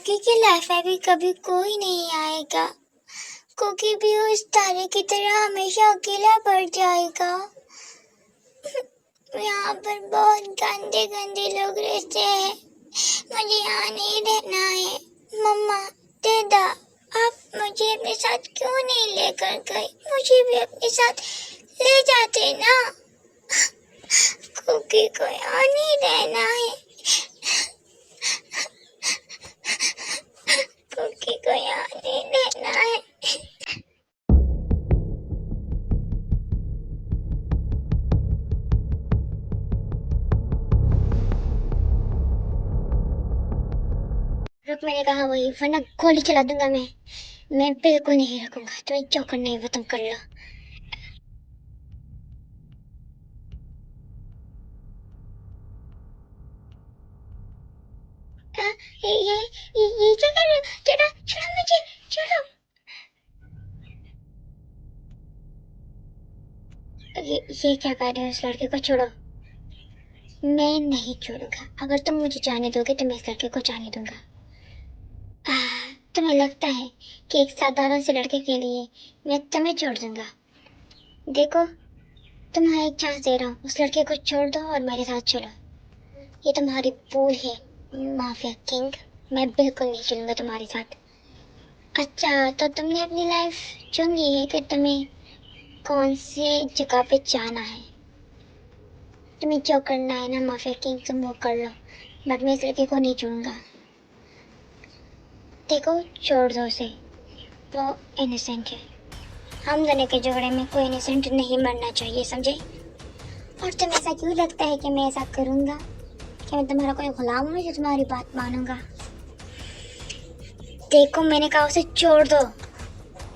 कोकी की लाइफ में भी कभी कोई नहीं आएगा। कोकी भी उस तारे की तरह हमेशा अकेला पड़ जाएगा। यहाँ पर बहुत गंदे गंदे लोग रहते हैं। मुझे यहाँ नहीं रहना है। मम्मा, दादा, आप मुझे अपने साथ क्यों नहीं लेकर गए? मुझे भी अपने साथ ले जाते ना। कोकी को यहाँ नहीं रहना है। कोकी को यहाँ नहीं रहना है। रुक, मैंने कहा वही, वरना गोली चला दूंगा मैं बिल्कुल नहीं रखूंगा। तुम्हें जो करना है वो तुम कर लो। ये क्या कर रहे हो? छोड़ो, छोड़ो मुझे, छोड़ो। ये क्या कर रहे हो? उस लड़के को छोड़ो। मैं नहीं छोड़ूंगा। अगर तुम मुझे जाने दोगे तो मैं इस लड़के को जाने दूंगा। तुम्हें लगता है कि एक साधारण से लड़के के लिए मैं तुम्हें छोड़ दूंगा? देखो, तुम्हें एक चांस दे रहा हूँ। उस लड़के को छोड़ दो और मेरे साथ चलो। ये तुम्हारी भूल है, माफिया किंग। मैं बिल्कुल नहीं चलूंगा तुम्हारे साथ। अच्छा, तो तुमने अपनी लाइफ चुन ली है कि तुम्हें कौन सी जगह पे जाना है। तुम्हें जो करना है ना माफिया किंग, तुम वो कर लो। बट मैं इस लड़के को नहीं छोड़ूंगा। देखो, छोड़ दो उसे। वो इनोसेंट है। हम दोनों के झगड़े में कोई इनोसेंट नहीं मरना चाहिए, समझे? और तुम्हें ऐसा क्यों लगता है कि मैं ऐसा करूंगा? कि मैं तुम्हारा कोई गुलाम हूँ जो तुम्हारी बात मानूंगा? देखो, मैंने कहा उसे छोड़ दो।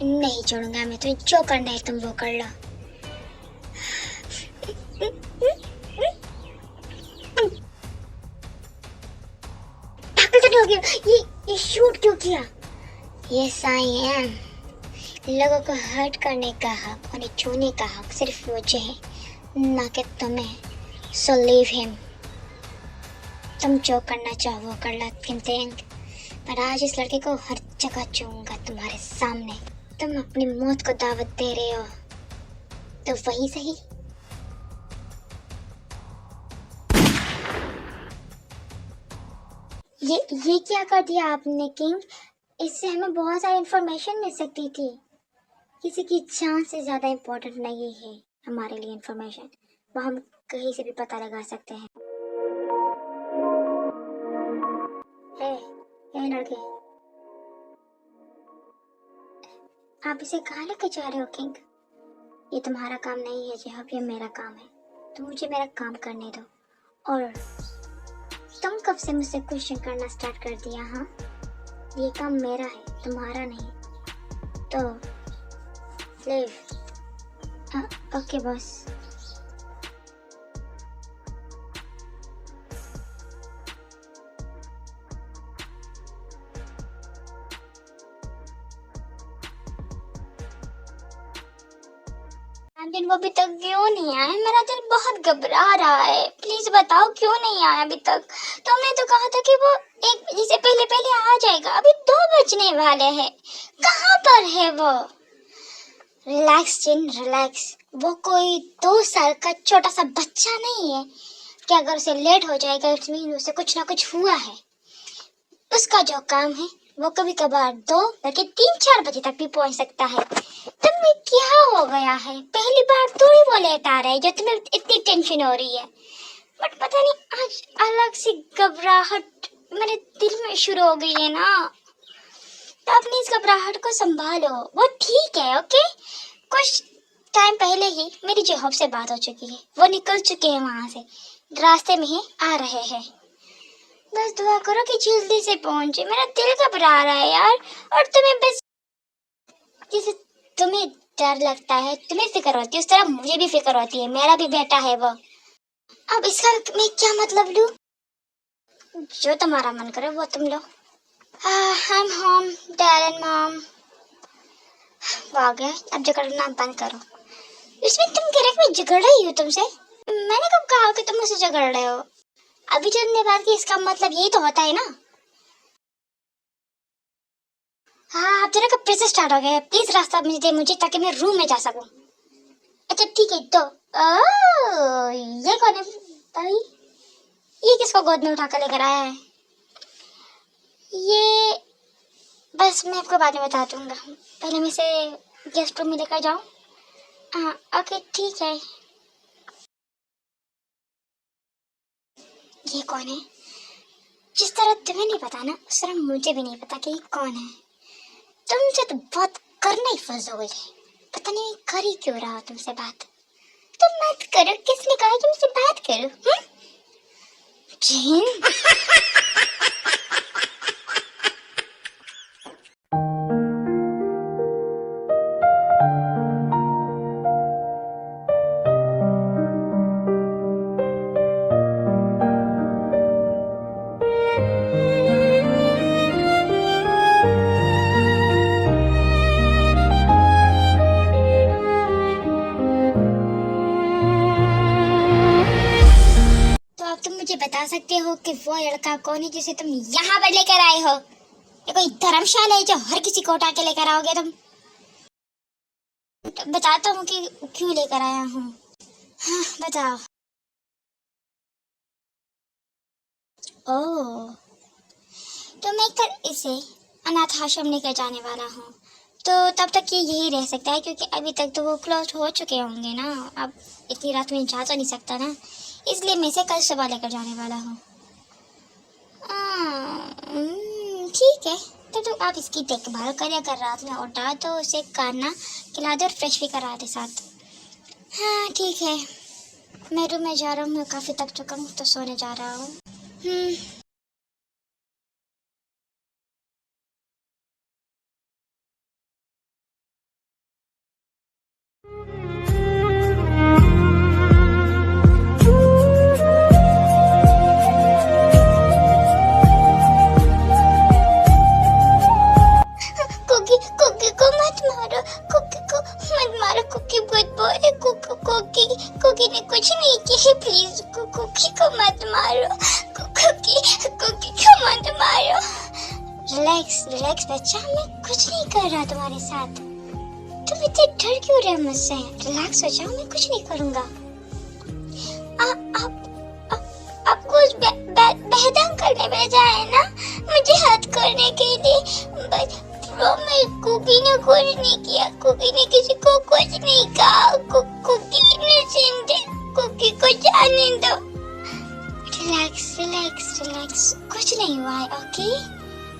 नहीं छोड़ूंगा मैं। तुम्हें जो करना है तुम वो कर लो। पागल तो नहीं हो गया? ये शूट क्यों किया? Yes I am. लोगों को हर्ट करने का हक, उन्हें छूने का हक सिर्फ मुझे है, ना कि तुम्हें। So leave him. तुम जो करना चाहो वो कर लो किंग, पर आज इस लड़के को हर जगह छूऊंगा तुम्हारे सामने। तुम अपनी मौत को दावत दे रहे हो तो वही सही। ये क्या कर दिया आपने किंग? इससे हमें बहुत सारी इंफॉर्मेशन मिल सकती थी। किसी की जान से ज्यादा इम्पोर्टेंट नहीं है हमारे लिए इंफॉर्मेशन। वो हम कहीं से भी पता लगा सकते हैं। हे लड़के, आप इसे कहाँ लेके जा रहे हो किंग? ये तुम्हारा काम नहीं है जब ये मेरा काम है। तो मुझे मेरा काम करने दो। और तुम कब से मुझसे क्वेश्चन करना स्टार्ट कर दिया? हाँ, ये काम मेरा है, तुम्हारा नहीं। तो लिव। Okay boss. लेकिन वो अभी तक क्यों नहीं आया? मेरा दिल बहुत घबरा रहा है। प्लीज बताओ क्यों नहीं आया अभी तक? तुमने तो कहा था कि वो 1 बजे से पहले पहले आ जाएगा। अभी 2 बजने वाले हैं। कहाँ पर है वो? रिलैक्स जिन, रिलैक्स। वो कोई 2 साल का छोटा सा बच्चा नहीं है कि अगर उसे लेट हो जाएगा इट्स मीन उसे कुछ ना कुछ हुआ है। उसका जो काम है वो कभी कभार 2 बल्कि 3-4 बजे तक भी पहुंच सकता है। तुम्हें क्या हो गया है? पहली बार तू ही वो लेट आ रहा है जो तुम्हें इतनी टेंशन हो रही है। बट पता नहीं आज अलग सी घबराहट मेरे दिल में शुरू हो गई है ना। तो अपनी इस घबराहट को संभालो। वो ठीक है, ओके? कुछ टाइम पहले ही मेरी जॉब से बात हो चुकी है। वो निकल चुके हैं वहां से, रास्ते में ही आ रहे हैं। बस दुआ करो कि जल्दी से पहुंचे। मेरा दिल घबरा रहा है यार। और तुम्हें बस जैसे तुम्हें डर लगता है, तुम्हें फिक्र होती है, उस तरह मुझे भी फिक्र होती है। मेरा भी बेटा है वो। अब इसका मैं क्या मतलब लूं? जो तुम्हारा मन करे वो तुम लो। I'm home, Dad and Mom। वो आ गया। अब झगड़ना बंद करो। इसमें तुम कह रहे हो मैं झगड़ रही हूँ तुमसे? मैंने कब कहा कि तुम मुझसे झगड़ रहे हो? अभी जो तुमने बात की इसका मतलब यही तो होता है ना। हाँ आप जरा कब से स्टार्ट हो गए, प्लीज रास्ता मुझे दे मुझे, ताकि मैं रूम में जा सकूं। अच्छा ठीक है, तो ये कौन है भाई? ये किसको गोद में उठा कर लेकर आया है? ये बस मैं आपको बाद में बता दूंगा, पहले मैं इसे गेस्ट रूम में लेकर जाऊं। हाँ ओके ठीक है। ये कौन है? जिस तरह तुम्हें नहीं पता ना, उस तरह मुझे भी नहीं पता कि ये कौन है। तुमसे तो बात करना ही फजूल है, पता नहीं कर ही क्यों रहा हो तुमसे बात। तुम मत करो, किसने कहा कि मुझसे बात करो? जीन तुम मुझे बता सकते हो कि वो लड़का कौन है जिसे तुम यहाँ पर लेकर आए हो? ये कोई धर्मशाला है जो हर किसी को उठा के लेकर आओगे तुम? तो बताता हूँ कि क्यों लेकर आया हूँ। हाँ बताओ। ओह, तो मैं कल इसे अनाथ आश्रम लेकर जाने वाला हूँ, तो तब तक ये यही रह सकता है, क्योंकि अभी तक तो वो क्लोज हो चुके होंगे ना। अब इतनी रात में जा तो नहीं सकता ना, इसलिए मैं इसे कल सुबह लेकर जाने वाला हूँ। ठीक है, तो आप इसकी देखभाल करें, अगर रात में उठा तो उसे खाना खिला दे और फ्रेश भी करा दे साथ। हाँ ठीक है, मैं रूम में जा रहा हूँ, मैं काफ़ी थक चुका हूँ तो सोने जा रहा हूँ। कुकी कुकी को मत मारो, कुकी को मत मारो, कुकी बहुत बोले, कुकी कुकी ने कुछ नहीं किया, प्लीज कुकी को मत मारो, कुकी कुकी को मत मारो। रिलैक्स रिलैक्स बच्चा, मैं कुछ नहीं कर रहा तुम्हारे साथ, तुम इतने डर क्यों रहे हो मुझसे? रिलैक्स हो जाओ, मैं कुछ नहीं करूंगा। आपको उस बेहदम करने भेजा है ना मुझे हद करने के लिए, बस मैं कुकी ने कुछ नहीं किया, कुकी ने किसी को कुछ नहीं कहा, कुकी इनोसेंट है, कुकी को जाने दो। रिलैक्स रिलैक्स रिलैक्स, कुछ नहीं हुआ है। Okay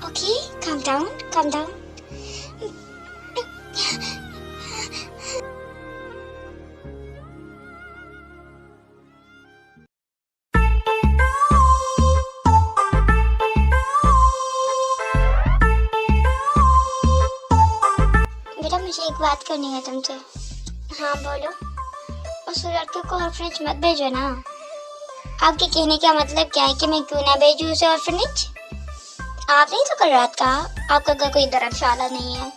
okay, calm down calm down. बेटा मुझे एक बात करनी है तुमसे। हाँ बोलो। उस लड़के को ऑर्फनेज मत भेजो ना। आपके कहने का मतलब क्या है कि मैं क्यों ना भेजूं उसे ऑर्फनेज? आपने तो कल रात कहा आपका घर कोई धर्मशाला नहीं है।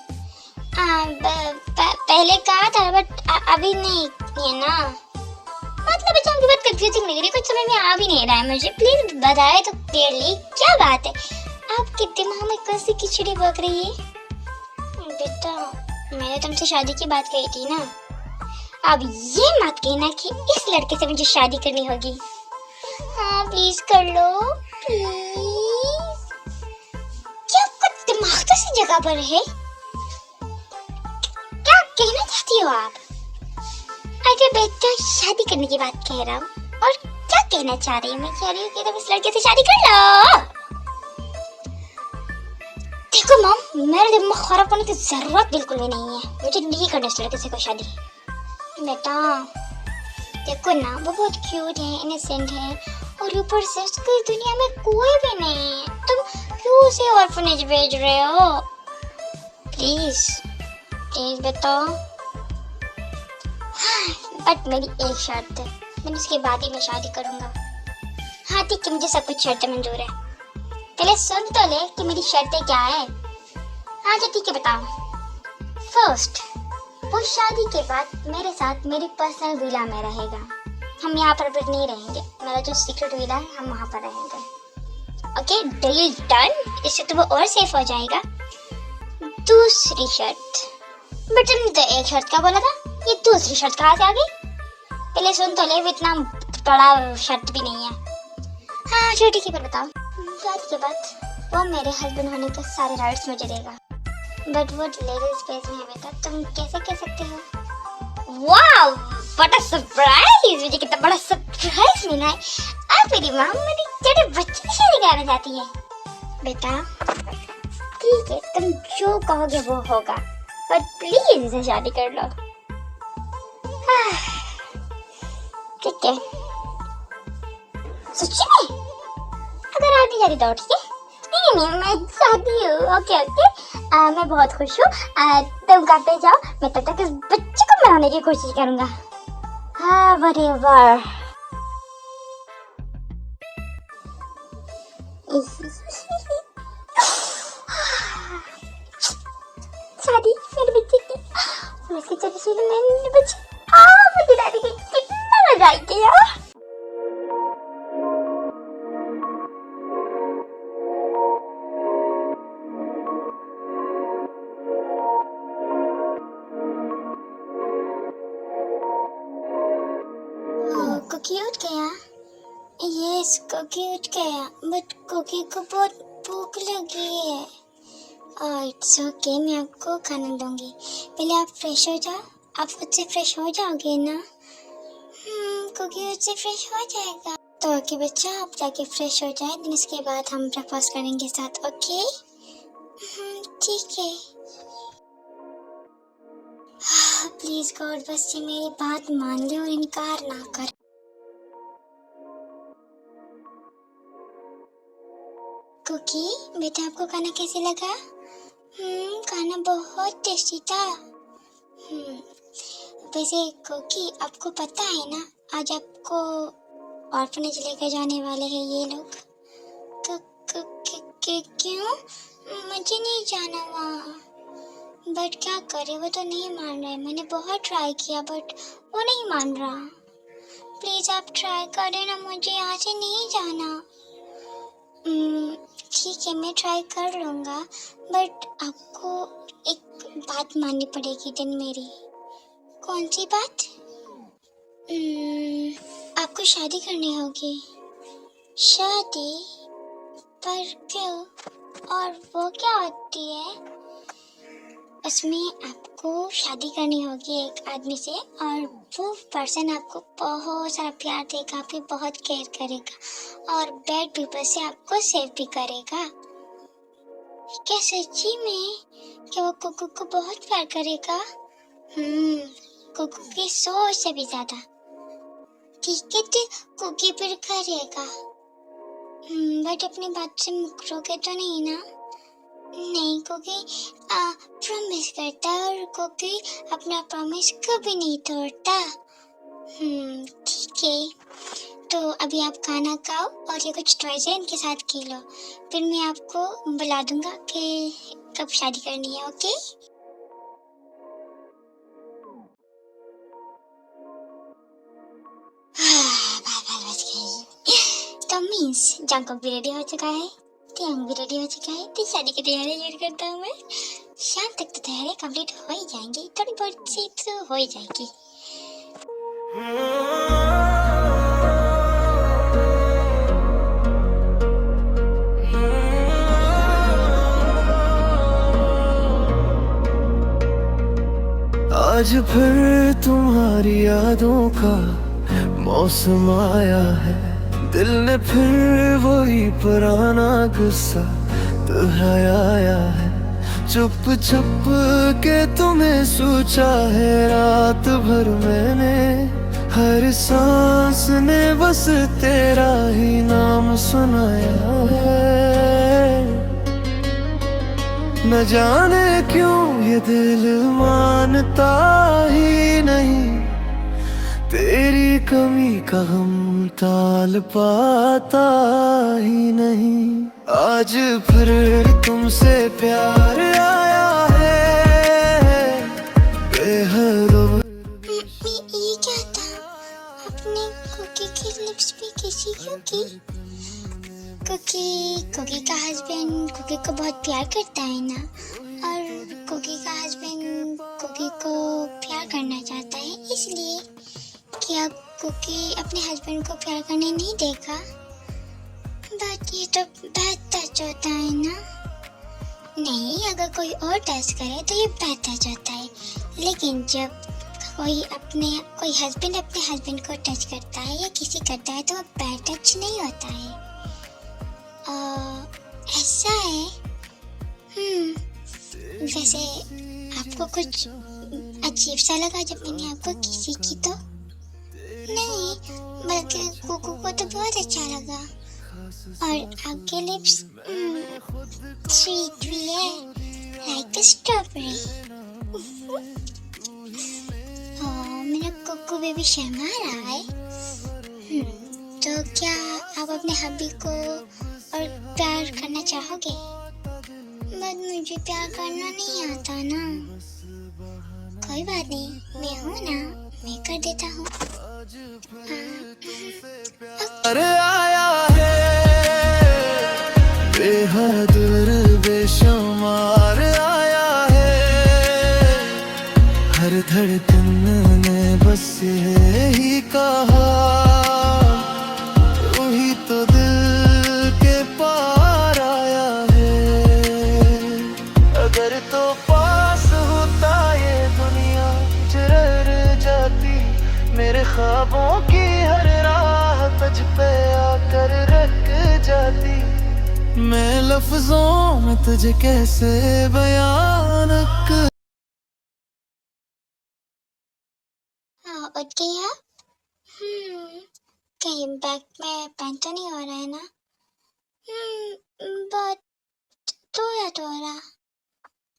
पहले कहा था बट अभी नहीं है ना। मतलब बच्चा आपकी बात कंफ्यूजिंग लग रही है, कुछ समझ में आ भी नहीं रहा है मुझे, प्लीज बताए तो क्लियरली क्या बात है। आपके दिमाग में कौन सी खिचड़ी पक रही है? बेटा मैंने तुमसे शादी की बात कही थी ना, अब ये मत कहना कि इस लड़के से मुझे शादी करनी होगी। हाँ प्लीज कर लो प्लीज। क्या कुछ दिमाग तो सी जगह पर है? क्या कहना चाहती हो आप? अरे बेटा शादी करने की बात कह रहा हूँ, और क्या कहना चाह रही हूँ? मैं कह रही हूँ कि तुम इस लड़के से शादी कर लो। देखो मॉम, मेरे दिमाग खराब होने की जरूरत बिल्कुल भी नहीं है, मुझे नहीं करना इस लड़के से कोई शादी। बेटा देखो ना, वो बहुत क्यूट है, इनोसेंट है, और ऊपर से उसकी दुनिया में कोई भी नहीं है, तुम क्यों उसे ऑर्फनेज भेज रहे हो? प्लीज प्लीज बताओ। बट मेरी एक शर्त है, मैं उसके बाद ही मैं शादी करूंगा। हाँ ठीक है, मुझे सब कुछ शर्तें मंजूर है, पहले सुन तो ले कि मेरी शर्तें क्या है। हाँ जी ठीक है बताओ। फर्स्ट, वो शादी के बाद मेरे साथ मेरी पर्सनल विला में रहेगा, हम यहाँ पर भी नहीं रहेंगे, मेरा जो सीक्रेट विला है हम वहाँ पर रहेंगे। ओके डील डन, इससे तो वो और सेफ हो जाएगा। दूसरी शर्त। बट तुमने तो एक शर्त का बोला था, ये दूसरी शर्त कहाँ से आ गई? पहले सुन तो ले, इतना बड़ा शर्त भी नहीं है। हाँ चलो ठीक है, पर बताओ। शादी के बाद वो मेरे हस्बैंड होने के सारे राइट्स मुझे देगा, बट वो लेडीज स्पेस में है बेटा, तुम कैसे कह सकते हो? वाह व्हाट अ सरप्राइज, मुझे कितना बड़ा सरप्राइज मिला है। अब मेरी माँ मेरी छोटे बच्चे की शादी कराना चाहती है। बेटा ठीक है, तुम जो कहोगे वो होगा, बट प्लीज इसे शादी कर लो। ठीक है, सच्ची में? अगर आप नहीं जाती तो ठीक है। नहीं मैं चाहती हूँ। ओके मैं बहुत खुश हूँ। तुम करते जाओ, मैं तब तक इस बच्चे को मनाने की कोशिश करूंगा। हाँ whatever। शादी मेरे बच्चे की, वैसे चली शुरू मेरे बच्चे। मुझे दादी की कितना मजा आई यार। कुकी उठ गया? यस कुकी उठ गया, बट कुकी को बहुत भूख लगी है। इट्स ओके, मैं आपको खाना दूंगी। पहले आप फ्रेश हो जाओ। आप खुद से फ्रेश हो जाओगे ना? कुकी उससे फ्रेश हो जाएगा। तो ओके बच्चा, आप जाके फ्रेश हो जाए, दिन इसके बाद हम ब्रेकफास्ट करेंगे साथ। ओके ठीक है। प्लीज गॉड बस ये मेरी बात मान ले और इनकार ना कर। कुकी बेटा, आपको खाना कैसे लगा? खाना बहुत टेस्टी था। वैसे कुकी आपको पता है ना, आज आपको ऑर्फनेज लेकर जाने वाले हैं ये लोग। क्यों? मुझे नहीं जाना वहाँ। बट क्या करे, वो तो नहीं मान रहा है। मैंने बहुत ट्राई किया बट वो नहीं मान रहा। प्लीज आप ट्राई करें ना, मुझे यहाँ से नहीं जाना। ठीक है, मैं ट्राई कर लूँगा, बट आपको एक बात माननी पड़ेगी दिन मेरी। कौन सी बात? आपको शादी करनी होगी। शादी? पर क्यों? और वो क्या होती है? उसमें आपको शादी करनी होगी एक आदमी से, और वो पर्सन आपको बहुत सारा प्यार देगा, आपकी बहुत केयर करेगा और बैड पीपल से आपको सेव भी करेगा। क्या सच्ची में? क्या वो कुकू को बहुत प्यार करेगा? कुकू की सोच से भी ज्यादा। ठीक है तो कुकी फिर करेगा। बट अपनी बात से मुकरोगे तो नहीं ना? नहीं, कुकी प्रॉमिस करता है और कुकी अपना प्रॉमिस कभी नहीं तोड़ता। ठीक है, तो अभी आप खाना खाओ और ये कुछ टॉयज है इनके साथ खेलो, फिर मैं आपको बुला दूंगा कि कब शादी करनी है। ओके तो मीन्स जंकुक भी रेडी हो चुका है, तियांग भी रेडी हो चुका है, तो शादी की तैयारी शुरू करता हूँ मैं। शाम तक तो तैयारी कंप्लीट हो ही जाएंगी, थोड़ी बहुत सी तो हो ही जाएगी। आज फिर तुम्हारी यादों का मौसम आया है, दिल ने फिर वही पुराना गुस्सा दोहराया है। चुप चुप के तुम्हें सोचा है रात भर मैंने, हर सांस ने बस तेरा ही नाम सुनाया है। न जाने क्यों ये दिल मानता ही नहीं, तेरी कमी का हम टाल पाता ही नहीं। आज फिर तुमसे प्यार आया है बेहद। ये क्या था? अपने कुकी की लिप्स पे किसी क्यों की? कुकी का हस्बैंड कुकी को बहुत प्यार करता है ना, और कुकी का हस्बैंड कुकी को प्यार करना चाहता है, इसलिए कि अब कुकी अपने हस्बैंड को प्यार करने नहीं देगा। बट ये तो बैड टच होता है ना? नहीं, अगर कोई और टच करे तो ये बैड टच होता है, लेकिन जब कोई हस्बैंड अपने हस्बैंड को टच करता है या किसी करता है तो वो बैड टच नहीं होता है। ऐसा है। वैसे आपको कुछ अजीब सा लगा जब मैंने आपको किसी की तो? नहीं, बल्कि कुकू को तो बहुत अच्छा लगा। और आपके लिप्स स्वीट भी है, लाइक अ स्ट्रॉबेरी। मेरा कुकू बेबी शर्मा रहा है। तो क्या आप अपने हब्बी को और प्यार करना चाहोगे? बट मुझे प्यार करना नहीं आता ना। कोई बात नहीं, मैं हूँ ना, मैं कर देता हूँ। अरे आया है बेहद बेशुमार आया है, हर धड़कन ने बस यही कहा, वही तो दिल के पार आया है। अगर तो पास होता ये दुनिया चुर जाती, मेरे ख्वाबों की हर राह तुझ पे आकर रुक जाती। मैं लफ्जों में तुझे कैसे बयान कर। उठ गई आप? कहीं बैग में पेन तो नहीं हो रहा है ना? बट थोड़ा।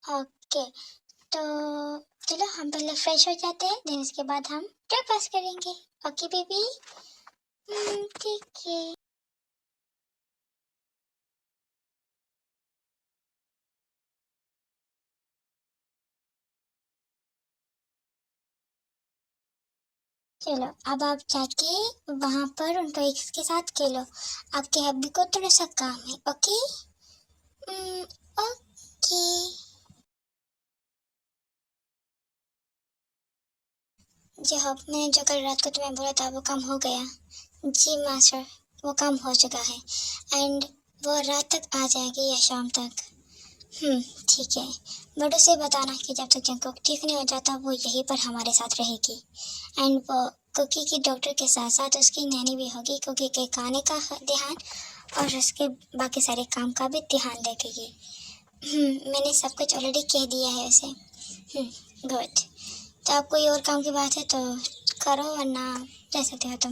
ओके, तो चलो हम पहले फ्रेश हो जाते हैं, देन इसके बाद हम ब्रेकफास्ट करेंगे। Okay baby? ठीक है। चलो अब आप जाके वहां पर उनको इसके साथ खेलो, आपके हब्बी को थोड़ा सा काम है। ओके? ओके। मैंने जो कल रात को तुम्हें बोला था वो काम हो गया। जी मास्टर, वो काम हो चुका है एंड वो रात तक आ जाएगी या शाम तक। ठीक है, बट उसे बताना कि जब तक जंकुक ठीक नहीं हो जाता वो यहीं पर हमारे साथ रहेगी एंड वो कुकी की डॉक्टर के साथ साथ उसकी नैनी भी होगी, कुकी के खाने का ध्यान और उसके बाकी सारे काम का भी ध्यान रखेगी। मैंने सब कुछ ऑलरेडी कह दिया है उसे। गुड। तो आप कोई और काम की बात है तो करो, वरना जा सकते हो तुम।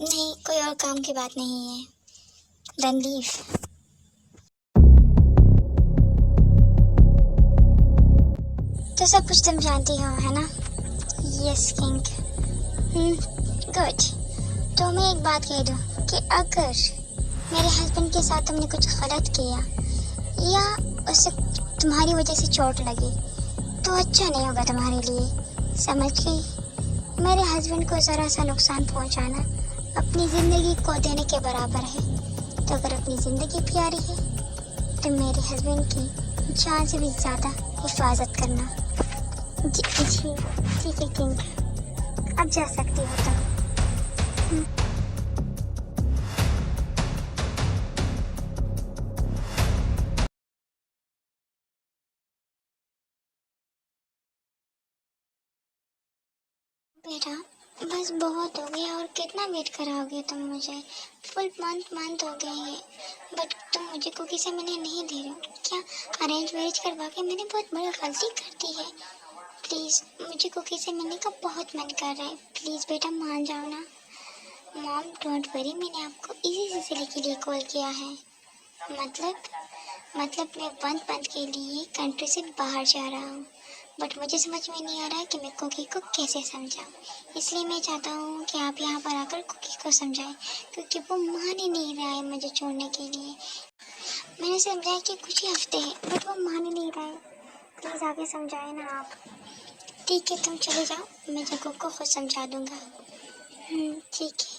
नहीं, कोई और काम की बात नहीं है। Then leave. तो सब कुछ तुम जानती हो, है ना? Yes king. गुड। तो मैं एक बात कह दूँ कि अगर मेरे हस्बैंड के साथ तुमने कुछ गलत किया या उसे तुम्हारी वजह से चोट लगी तो अच्छा नहीं होगा तुम्हारे लिए, समझ गई? मेरे हस्बैंड को ज़रा सा नुकसान पहुंचाना अपनी ज़िंदगी को देने के बराबर है। तो अगर अपनी ज़िंदगी प्यारी है तो मेरे हस्बैंड की जान से भी ज़्यादा हिफाजत करना। जी ठीक है किंग, अब जा सकती हो तुम। बेटा बस बहुत हो गया, और कितना वेट कराओगे तुम मुझे? फुल मंथ हो गए हैं, बट तुम मुझे कुकी से मिलने नहीं दे रहे हो। क्या अरेंज मैरिज करवा के मैंने बहुत बड़ी गलती कर दी है? प्लीज़, मुझे कुकी से मिलने का बहुत मन कर रहा है। प्लीज़ बेटा मान जाओ ना। मॉम डोंट वरी, मैंने आपको इसी सिलसिले के लिए कॉल किया है। मतलब मैं मंथ के लिए कंट्री से बाहर जा रहा हूँ, बट मुझे समझ में नहीं आ रहा है कि मैं कुकी को कैसे समझाऊँ। इसलिए मैं चाहता हूँ कि आप यहाँ पर आकर कुकी को समझाएं, क्योंकि वो मान ही नहीं रहा है मुझे छोड़ने के लिए। मैंने समझाया कि कुछ ही हफ्ते हैं, बट वो मान ही नहीं रहा है। प्लीज़ आगे समझाएं ना आप। ठीक है, तुम चले जाओ, मैं जगह को खुद समझा दूँगा। ठीक है।